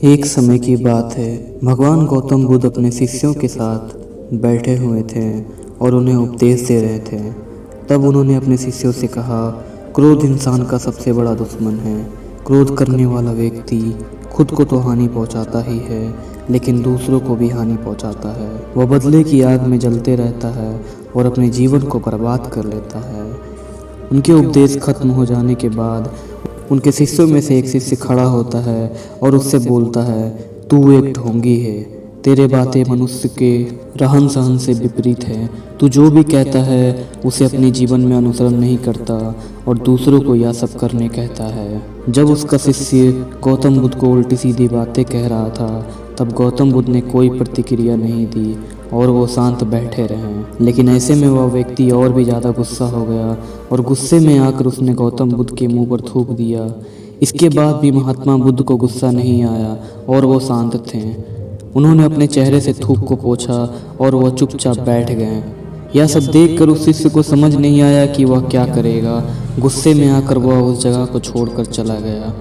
एक समय की बात है। भगवान गौतम बुद्ध अपने शिष्यों के साथ बैठे हुए थे और उन्हें उपदेश दे रहे थे। तब उन्होंने अपने शिष्यों से कहा, क्रोध इंसान का सबसे बड़ा दुश्मन है। क्रोध करने वाला व्यक्ति खुद को तो हानि पहुंचाता ही है, लेकिन दूसरों को भी हानि पहुंचाता है। वह बदले की आग में जलते रहता है और अपने जीवन को बर्बाद कर लेता है। उनके उपदेश खत्म हो जाने के बाद उनके शिष्यों में से एक शिष्य खड़ा होता है और उससे बोलता है, तू एक ढोंगी है। तेरे बातें मनुष्य के रहन सहन से विपरीत है। तू जो भी कहता है उसे अपने जीवन में अनुसरण नहीं करता और दूसरों को यह सब करने कहता है। जब उसका शिष्य गौतम बुद्ध को उल्टी सीधी बातें कह रहा था, तब गौतम बुद्ध ने कोई प्रतिक्रिया नहीं दी और वो शांत बैठे रहे। लेकिन ऐसे में वह व्यक्ति और भी ज़्यादा गुस्सा हो गया और गुस्से में आकर उसने गौतम बुद्ध के मुंह पर थूक दिया। इसके बाद भी महात्मा बुद्ध को गुस्सा नहीं आया और वो शांत थे। उन्होंने अपने चेहरे से थूक को पोंछा और वह चुपचाप बैठ गए। यह सब देखकर उस शिष्य को समझ नहीं आया कि वह क्या करेगा। गुस्से में आकर वह उस जगह को छोड़कर चला गया।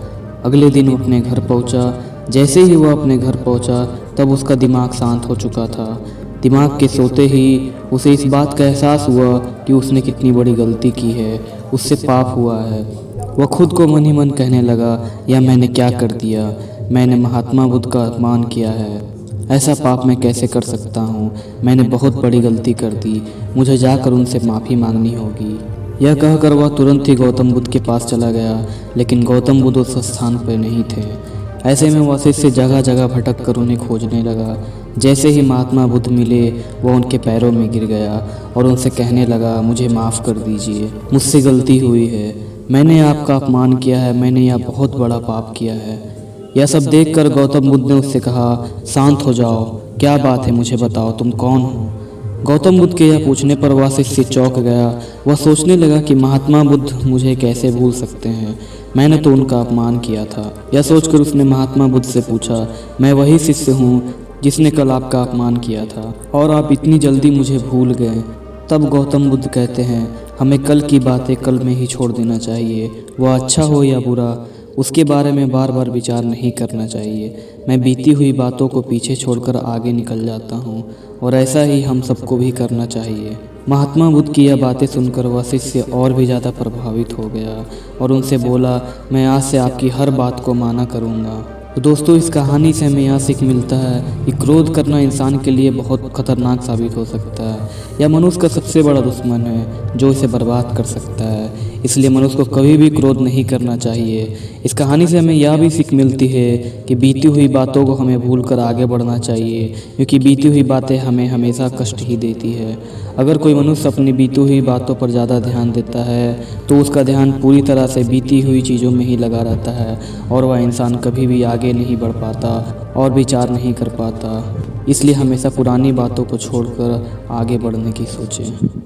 अगले दिन वो अपने घर पहुंचा। जैसे ही वह अपने घर पहुंचा, तब उसका दिमाग शांत हो चुका था। दिमाग के सोते ही उसे इस बात का एहसास हुआ कि उसने कितनी बड़ी गलती की है, उससे पाप हुआ है। वह खुद को मन ही मन कहने लगा, यह मैंने क्या कर दिया? मैंने महात्मा बुद्ध का अपमान किया है। ऐसा पाप मैं कैसे कर सकता हूँ? मैंने बहुत बड़ी गलती कर दी। मुझे जाकर उनसे माफ़ी मांगनी होगी। यह कहकर वह तुरंत ही गौतम बुद्ध के पास चला गया, लेकिन गौतम बुद्ध उस स्थान पर नहीं थे। ऐसे में वह शिष्य जगह जगह भटक कर उन्हें खोजने लगा। जैसे ही महात्मा बुद्ध मिले, वह उनके पैरों में गिर गया और उनसे कहने लगा, मुझे माफ़ कर दीजिए, मुझसे गलती हुई है। मैंने आपका अपमान किया है, मैंने यह बहुत बड़ा पाप किया है। यह सब देखकर गौतम बुद्ध ने उससे कहा, शांत हो जाओ, क्या बात है, मुझे बताओ, तुम कौन हो? गौतम बुद्ध के यह पूछने पर वह शिष्य चौंक गया। वह सोचने लगा कि महात्मा बुद्ध मुझे कैसे भूल सकते हैं, मैंने तो उनका अपमान किया था। यह सोचकर उसने महात्मा बुद्ध से पूछा, मैं वही शिष्य हूँ जिसने कल आपका अपमान किया था और आप इतनी जल्दी मुझे भूल गए। तब गौतम बुद्ध कहते हैं, हमें कल की बातें कल में ही छोड़ देना चाहिए। वह अच्छा हो या बुरा, उसके बारे में बार बार विचार नहीं करना चाहिए। मैं बीती हुई बातों को पीछे छोड़कर आगे निकल जाता हूँ और ऐसा ही हम सबको भी करना चाहिए। महात्मा बुद्ध की यह बातें सुनकर वह शिष्य और भी ज़्यादा प्रभावित हो गया और उनसे बोला, मैं आज से आपकी हर बात को माना करूँगा। तो दोस्तों, इस कहानी से हमें यह सीख मिलता है कि क्रोध करना इंसान के लिए बहुत खतरनाक साबित हो सकता है। यह मनुष्य का सबसे बड़ा दुश्मन है जो इसे बर्बाद कर सकता है। इसलिए मनुष्य को कभी भी क्रोध नहीं करना चाहिए। इस कहानी से हमें यह भी सीख मिलती है कि बीती हुई बातों को हमें भूलकर आगे बढ़ना चाहिए, क्योंकि बीती हुई बातें हमें हमेशा कष्ट ही देती है। अगर कोई मनुष्य अपनी बीती हुई बातों पर ज़्यादा ध्यान देता है तो उसका ध्यान पूरी तरह से बीती हुई चीज़ों में ही लगा रहता है और वह इंसान कभी भी आगे नहीं बढ़ पाता और विचार नहीं कर पाता। इसलिए हमेशा पुरानी बातों को छोड़कर आगे बढ़ने की सोचें।